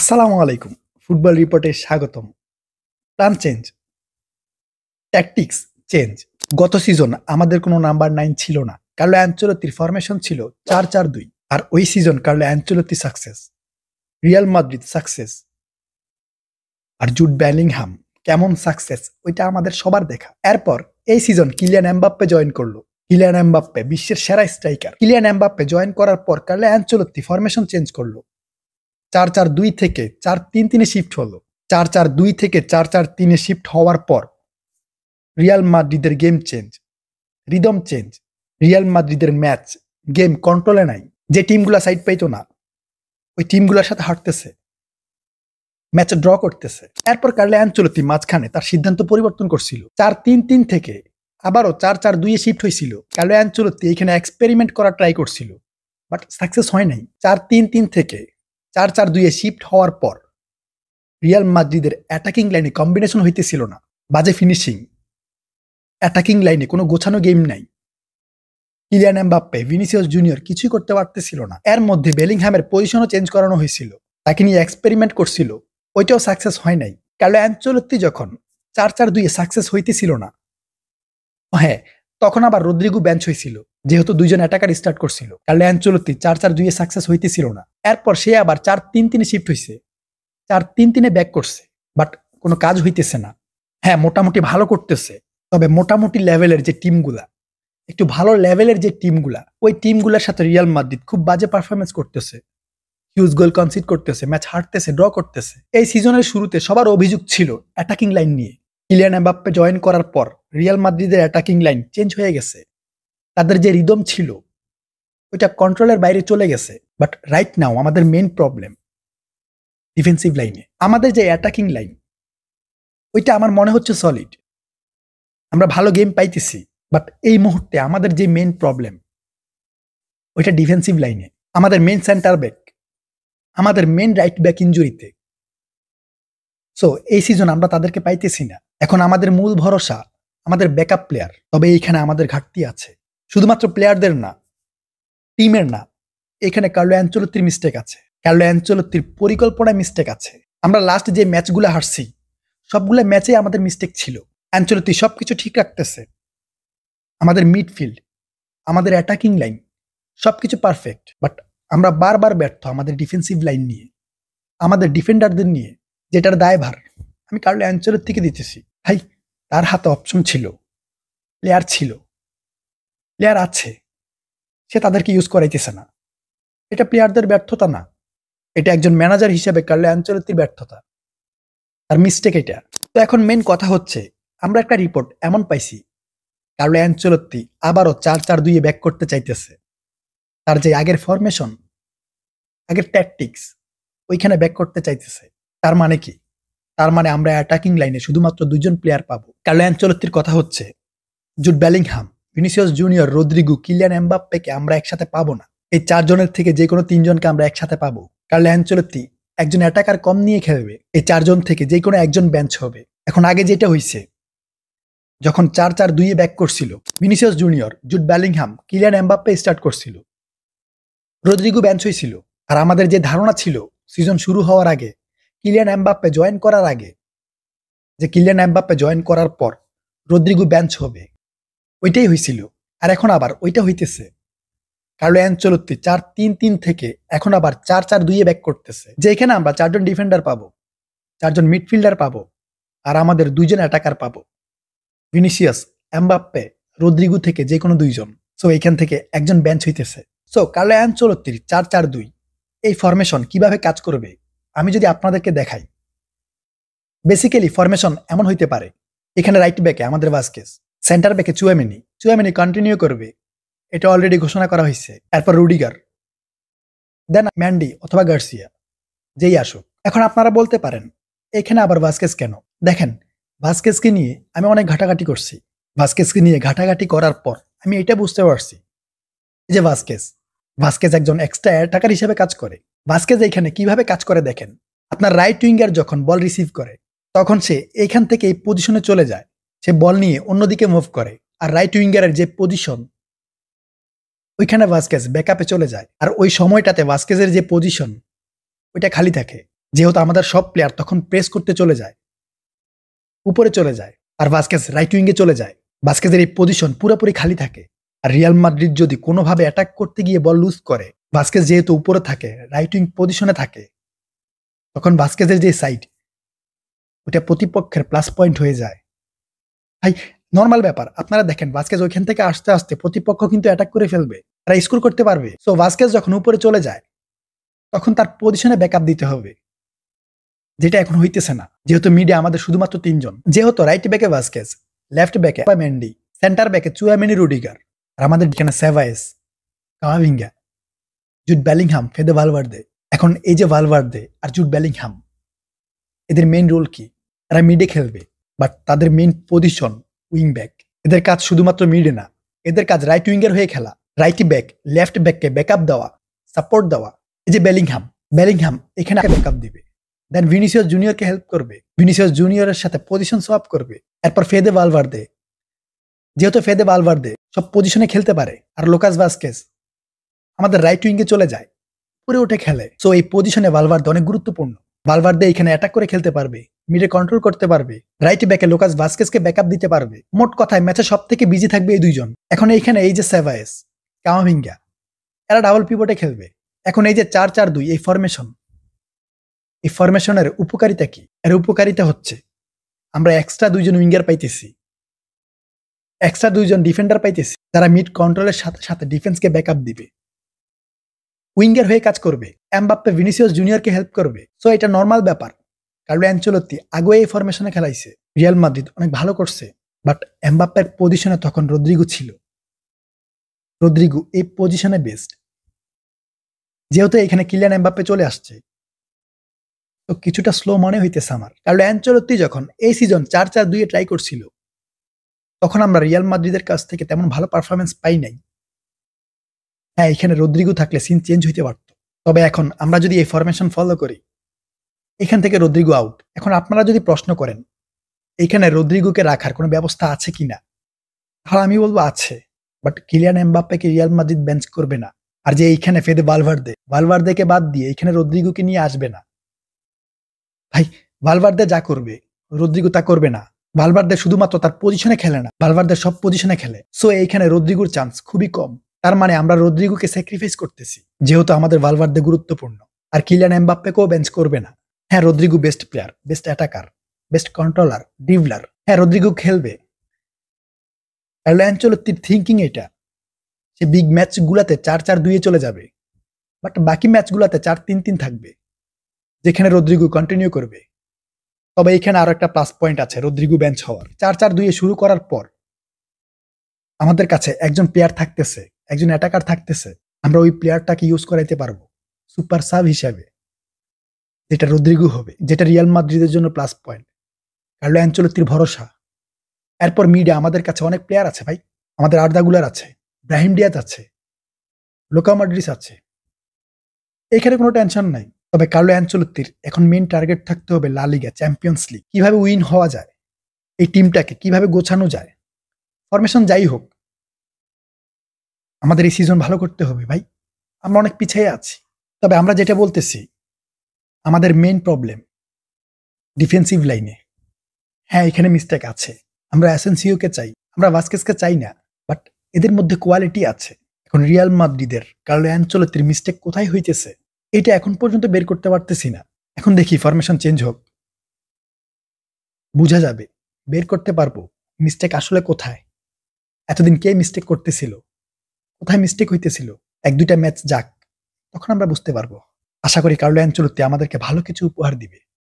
আসসালামু আলাইকুম। ফুটবল রিপোর্টে স্বাগতম। Plan change, tactics change. গত সিজন আমাদের কোনো নাম্বার 9 ছিল না। কার্লো অ্যানচেলত্তির ফরমেশন ছিল 4-4-2। আর ওই season Carlo Ancelotti success, Real Madrid success, আর জুড বেলিংহাম কেমন সাকসেস ওইটা আমাদের সবার দেখা। এরপর এই সিজন কিলিয়ান এমবাপ্পে জয়েন করলো। কিলিয়ান এমবাপ্পে বিশ্বের সেরা স্ট্রাইকার। কিলিয়ান এমবাপ্পে জয়েন করার পর কার্লো অ্যানচেলত্তি ফরমেশন চেঞ্জ করলো। 4-4-2 থেকে 4-3-3 শিফট হলো। 4-4-2 থেকে 4-4-3 শিফট হওয়ার পর রিয়াল মাদ্রিদের game change, rhythm change. Real মাদ্রিদের ম্যাচ গেম কন্ট্রোলে নাই। যে টিমগুলা সাইড পাইতো না ওই টিমগুলোর সাথে হাঁটতেছে, ম্যাচ ড্র করতেছে। এরপর কার্লো অ্যানচেলত্তি মাঝখানে তার সিদ্ধান্ত পরিবর্তন করছিল। 4-3-3 থেকে আবারও 4-4-2 শিফট হয়েছিল। কার্লো অ্যানচেলত্তি এখানে এক্সপেরিমেন্ট করার ট্রাই করছিল, বাট সাকসেস হয় নাই। 4-3-3 থেকে 4-4-2 শিফট হওয়ার পর রিয়াল মাদ্রিদের অ্যাটাকিং লাইনে কম্বিনেশন হইতেছিল না। বাজে ফিনিশিং, অ্যাটাকিং লাইনে কোনো গোছানো গেম নাই। কিলিয়ান এমবাপ্পে, ভিনিসিয়াস জুনিয়র কিছুই করতে পারতেছিল না। এর মধ্যে বেলিংহ্যামের পজিশনও চেঞ্জ করানো হয়েছিল, তাকে নিয়ে এক্সপেরিমেন্ট করছিল, ওইটাও সাকসেস হয় নাই। কার্লো অ্যানচেলত্তি যখন 4-4-2 সাকসেস হইতেছিল না, হ্যাঁ, তখন আবার রদ্রিগো বেঞ্চ হয়েছিল, যেহেতু দুইজন অ্যাটাকার স্টার্ট করছিল। কার্লো অ্যানচেলত্তি 4-4-2 সাকসেস হইতেছিল না। এরপর সে আবার 4-3-3 শিফট হয়েছে, 4-3-3 ব্যাক করছে, বাট কোনো কাজ হইতেছে না। হ্যাঁ, মোটামুটি ভালো করতেছে, তবে মোটামুটি লেভেলের যে টিমগুলা, একটু ভালো লেভেলের যে টিমগুলা, ওই টিমগুলোর সাথে রিয়াল মাদ্রিদ খুব বাজে পারফরমেন্স করতেছে, হিউজ গোল কনসিড করতেছে, ম্যাচ হারতেছে, ড্র করতেছে। এই সিজনের শুরুতে সবার অভিযোগ ছিল অ্যাটাকিং লাইন নিয়ে। কিলিয়ান এমবাপ্পে জয়েন করার পর রিয়াল মাদ্রিদের অ্যাটাকিং লাইন চেঞ্জ হয়ে গেছে। তাদের যে রিদম ছিল ওইটা কন্ট্রোলের বাইরে চলে গেছে। বাট রাইট নাও আমাদের মেইন প্রবলেম ডিফেন্সিভ লাইনে। আমাদের যে অ্যাটাকিং লাইন ওইটা আমার মনে হচ্ছে সলিড, আমরা ভালো গেম পাইতেছি, বাট এই মুহূর্তে আমাদের যে মেইন প্রবলেম ওইটা ডিফেন্সিভ লাইনে। আমাদের মেইন সেন্টার ব্যাক, আমাদের মেইন রাইট ব্যাক ইনজুরিতে। সো এই সিজন আমরা তাদেরকে পাইতেছি না। এখন আমাদের মূল ভরসা আমাদের ব্যাকআপ প্লেয়ার। তবে এইখানে আমাদের ঘাটতি আছে, শুধুমাত্র প্লেয়ারদের না, টিমের না। এখানে কার্লো অ্যানচেলত্তির মিস্টেক আছে, কার্লো অ্যানচেলত্তির পরিকল্পনায় মিস্টেক আছে। আমরা লাস্ট যে ম্যাচগুলো হারছি সবগুলো ম্যাচে আমাদের মিস্টেক ছিল। অ্যানচেলত্তি সবকিছু ঠিক রাখতেছে, আমাদের মিডফিল্ড, আমাদের অ্যাটাকিং লাইন সবকিছু পারফেক্ট, বাট আমরা বারবার ব্যর্থ আমাদের ডিফেন্সিভ লাইন নিয়ে, আমাদের ডিফেন্ডারদের নিয়ে, যেটার দায়ভার আমি কার্লো অ্যানচেলত্তিকে দিতেছি। ভাই, তার হাতে অপশন ছিল, প্লেয়ার ছিল, প্লেয়ার আছে, সে তাদেরকে ইউজ করাইতেছে না। এটা প্লেয়ারদের ব্যর্থতা না, এটা একজন ম্যানেজার হিসেবে কার্লো অ্যানচেলত্তির ব্যর্থতা, তার মিস্টেক এটা। তো এখন মেন কথা হচ্ছে, আমরা একটা রিপোর্ট এমন পাইছি কার্লো অ্যানচেলত্তি আবারও 4-4-2 ব্যাক করতে চাইতেছে। তার যে আগের ফরমেশন, আগের ট্যাকটিক্স, ওইখানে ব্যাক করতে চাইতেছে। তার মানে কি? তার মানে আমরা অ্যাটাকিং লাইনে শুধুমাত্র দুইজন প্লেয়ার পাবো। কার্লো অ্যানচেলত্তির কথা হচ্ছে Jude Bellingham, Vinicius Junior, Rodrygo, Kylian এমবাপ্পেকে আমরা একসাথে পাবো না। এই 4 জনের থেকে যে কোনো 3 জনকে আমরা একসাথে পাবো। কার্লো অ্যানচেলত্তি একজন অ্যাটাকার কম নিয়ে খেলবে। এই 4 জন থেকে যে কোনো একজন বেঞ্চ হবে। এখন আগে যেটা হইছে, যখন 4-4-2 ব্যাক করছিল, Vinicius junior, Jude Bellingham, Kylian Mbappe start করছিল, রদ্রিগো বেঞ্চ হয়েছিল। আর আমাদের যে ধারণা ছিল সিজন শুরু হওয়ার আগে, কিলিয়ান এমবাপ্পে জয়েন করার আগে, যে কিলিয়ান এমবাপ্পে জয়েন করার পর রদ্রিগো বেঞ্চ হবে, ওইটাই হয়েছিল। আর এখন আবার ওইটা হইতেছে। কার্লো অ্যানচেলত্তি 4-3-3 থেকে এখন আবার 4-4-2 ব্যাক করতেছে, যেখানে আমরা 4 জন ডিফেন্ডার পাবো, 4 জন মিডফিল্ডার পাবো, আর আমাদের 2 জন অ্যাটাকার পাবো, ভিনিসিয়াস, এমবাপ্পে, রদ্রিগো থেকে যে কোনো 2 জন। সো এখান থেকে একজন বেঞ্চ হইতেছে। সো কার্লো অ্যানচেলত্তির 4-4-2 এই ফরমেশন কিভাবে কাজ করবে আমি যদি আপনাদেরকে দেখাই। বেসিক্যালি ফরমেশন এমন হইতে পারে, এখানে রাইট ব্যাকে আমাদের ভাস্কেস, সেন্টার ব্যাকে চুয়ামেনি কন্টিনিউ করবে, এটা অলরেডি ঘোষণা করা হয়েছে। এরপর রুডিগার, দেন ম্যান্ডি অথবা গার্সিয়া, যেই আসুক। এখন আপনারা বলতে পারেন এখানে আবার ভাস্কেস কেন? দেখেন, ভাস্কেসকে নিয়ে আমি অনেক ঘাটাঘাটি করছি। ভাস্কেসকে নিয়ে ঘাটাঘাটি করার পর আমি এটা বুঝতে পারছি যে ভাস্কেস একজন এক্সট্রা অ্যাটাকার হিসেবে কাজ করে। ভাস্কেস এখানে কিভাবে কাজ করে দেখেন। আপনার রাইট উইঙ্গার যখন বল রিসিভ করে তখন সে এইখান থেকে এই পজিশনে চলে যায়, সে বল নিয়ে অন্যদিকে মুভ করে। আর রাইট উইঙ্গারের যে পজিশন ওইখানে ভাস্কেস ব্যাকআপে চলে যায়, আর ওই সময়টাতে ভাস্কেসের যে পজিশন ওইটা খালি থাকে। যেহেতু আমাদের সব প্লেয়ার তখন প্রেস করতে চলে যায়, উপরে চলে যায়, আর ভাস্কেস রাইট উইঙ্গে চলে যায়। ভাস্কেসের এই পজিশন পুরোপুরি খালি থাকে। আর রিয়াল মাদ্রিদ যদি কোনোভাবে অ্যাটাক করতে গিয়ে বল লুজ করে, ভাস্কেস যেহেতু উপরে থাকে, রাইট উইং পজিশনে থাকে, তখন ভাস্কেসের যে সাইড, ওটা প্রতিপক্ষের প্লাস পয়েন্ট হয়ে যায়। ভাই নর্মাল ব্যাপার, আপনারা দেখেন ভাস্কেস ওইখান থেকে আসতে আসতে প্রতিপক্ষ কিন্তু অ্যাটাক করে ফেলবে, তারা স্কোর করতে পারবে। সো ভাস্কেস যখন উপরে চলে যায়, তখন তার পজিশনে ব্যাকআপ দিতে হবে, যেটা এখন হইতেছে না। যেহেতু মিডে আমাদের শুধুমাত্র 3 জন, যেহেতু রাইট ব্যাকে ভাস্কেস, লেফট ব্যাকে মেন্ডি, সেন্টার ব্যাকে চুয়ামেনি, রুডিগার, আর আমাদের এখানে সেভায়েস, Camavinga, Jude Bellingham, Fede Valverde. এখন এই যে ভালভার্দে আর জুড বেলিংহাম, এদের মেইন রোল কি? এরা মিডে খেলবে, বাট তাদের মেইন পজিশন উইং ব্যাক। এদের কাজ শুধুমাত্র মিডে না, এদের কাজ রাইট উইঙ্গের হয়ে খেলা, রাইট ব্যাক, লেফট ব্যাককে ব্যাকআপ দেওয়া, সাপোর্ট দেওয়া। এই যে বেলিংহাম এখানে ব্যাকআপ দিবে, দেন ভিনিসিয়াস জুনিয়রকে হেল্প করবে, ভিনিসিয়াস জুনিয়রের সাথে পজিশন সোয়াপ করবে। এরপর ফেদে ভালভার্দে, যেহেতু ফেদে ভালভার্দে সব পজিশনে খেলতে পারে, আর লোকাস ভাস্কেস আমাদের রাইট উইঙ্গে চলে যায়, পুরে উঠে খেলে। সো এই পজিশনে ভালভার্দে অনেক গুরুত্বপূর্ণ। ভালভার্দে এখানে অ্যাটাক করে খেলতে পারবে, মিডে কন্ট্রোল করতে পারবে, রাইট ব্যাকে লোকাস ভাস্কেসকে ব্যাকআপ দিতে পারবে। মোট কথায় ম্যাচে সব থেকে বিজি থাকবে এই দুইজন। এখন এইখানে এই যে সেভায়েস, কামাভিঙ্গা, এরা ডাবল পিভটে খেলবে। এখন এই যে 4-4-2 এই ফরমেশন, এই ফরমেশনের উপকারিতা কি? এর উপকারিতা হচ্ছে আমরা এক্সট্রা 2 জন উইঙ্গার পাইতেছি, এক্সট্রা 2 জন ডিফেন্ডার পাইতেছি, যারা মিড কন্ট্রোলের সাথে সাথে ডিফেন্সকে ব্যাকআপ দিবে, উইঙ্গার হয়ে কাজ করবে। এমবাপ্পে ভিনিসিয়াস জুনিয়রকে হেল্প করবে। সো এটা নর্মাল ব্যাপার। কার্লো অ্যানচেলত্তি আগে এই ফরমেশনে খেলাইছে, রিয়াল মাদ্রিদ অনেক ভালো করছে, বাট এমবাপ্পের পজিশনে তখন রদ্রিগো ছিল। রদ্রিগো এই পজিশনে বেস্ট। যেহেতু এখানে কিলিয়ান এমবাপ্পে চলে আসছে, তো কিছুটা স্লো মনে হইতেছে আমার। কার্লো অ্যানচেলত্তি যখন এই সিজন 4-4-2 ট্রাই করছিল, তখন আমরা রিয়াল মাদ্রিদের কাছ থেকে তেমন ভালো পারফরমেন্স পাই নাই। হ্যাঁ, এখানে রদ্রিগো থাকলে সিন চেঞ্জ হইতে পারত। তবে এখন আমরা যদি এই ফরমেশন ফলো করি, এখান থেকে রদ্রিগো আউট। এখন আপনারা যদি প্রশ্ন করেন এখানে রদ্রিগোকে রাখার কোনো ব্যবস্থা আছে কিনা, তাহলে আমি বলবো আছে, বাট কিলিয়ান এমবাপ্পেকে রিয়াল মাদ্রিদ বেঞ্চ করবে না। আর যে এইখানে ফেদে ভালভার্দেকে বাদ দিয়ে এখানে রদ্রিগোকে নিয়ে আসবে না। ভাই ভালভার্দে যা করবে রদ্রিগো তা করবে না। ভালভার্দে শুধুমাত্র তার পজিশনে খেলে না, ভালভার্দে সব পজিশনে খেলে। সো এইখানে রদ্রিগোর চান্স খুবই কম। তার মানে আমরা রদ্রিগোকে স্যাক্রিফাইস করতেছি, যেহেতু আমাদের ভালভার্দে গুরুত্বপূর্ণ। আর কিলিয়ান এমবাপ্পেকেও বেঞ্চ করবে না। হ্যাঁ, Rodrygo best player, best attacker, best controller, dribbler. হ্যাঁ, রদ্রিগো খেলবে। কার্লো অ্যানচেলত্তির থিঙ্কিং এটা, সে বিগ ম্যাচ গুলাতে 4-4-2 চলে যাবে, বাট বাকি ম্যাচ গুলাতে 4-3-3 থাকবে, যেখানে রদ্রিগো কন্টিনিউ করবে। তবে এখানে আরো একটা প্লাস পয়েন্ট আছে রদ্রিগো বেঞ্চ হওয়ার। 4-4-2 শুরু করার পর আমাদের কাছে একজন প্লেয়ার থাকতেছে, একজন অ্যাটাকার থাকতেছে, আমরা ওই প্লেয়ারটাকে ইউজ করাইতে পারবো সুপার সাব হিসাবে, যেটা রদ্রিগো হবে, যেটা রিয়াল মাদ্রিদের জন্য প্লাস পয়েন্ট। কার্লো অ্যানচেলত্তির ভরসা। এরপর মিডে আমাদের কাছে অনেক প্লেয়ার আছে ভাই, আমাদের আর্দা গুলার আছে, ব্রাহিম ডিয়াজ আছে, লুকা মডরিচ আছে, এখানে কোনো টেনশন নাই। তবে কার্লো অ্যানচেলত্তির এখন মেইন টার্গেট থাকতে হবে লা লিগা, চ্যাম্পিয়ন্স লিগ। কিভাবে উইন হওয়া যায়, এই টিমটাকে কিভাবে গোছানো যায়, ফরমেশন যাই হোক, আমাদের এই সিজন ভালো করতে হবে ভাই। আমরা অনেক পিছিয়ে আছি। তবে আমরা যেটা বলতেছি, আমাদের মেইন প্রবলেম ডিফেন্সিভ লাইনে। হ্যাঁ, এখানে মিস্টেক আছে। আমরা অ্যাসেনসিওকে চাই, আমরা ভাস্কেসকে চাই না, বাট এদের মধ্যে কোয়ালিটি আছে। এখন রিয়াল মাদ্রিদের কার্লো অ্যানচেলত্তির মিস্টেক কোথায় হইতেছে, এটা এখন পর্যন্ত বের করতে পারতেছি না। এখন দেখি ফরমেশন চেঞ্জ হোক, বোঝা যাবে, বের করতে পারবো মিস্টেক আসলে কোথায়। এতদিন কে মিস্টেক করতেছিল, কোথায় মিস্টেক হইতেছিল। 1-2টা ম্যাচ যাক, তখন আমরা বুঝতে পারবো। আশা করি কার্লো অ্যানচেলত্তি আমাদেরকে ভালো কিছু উপহার দিবে।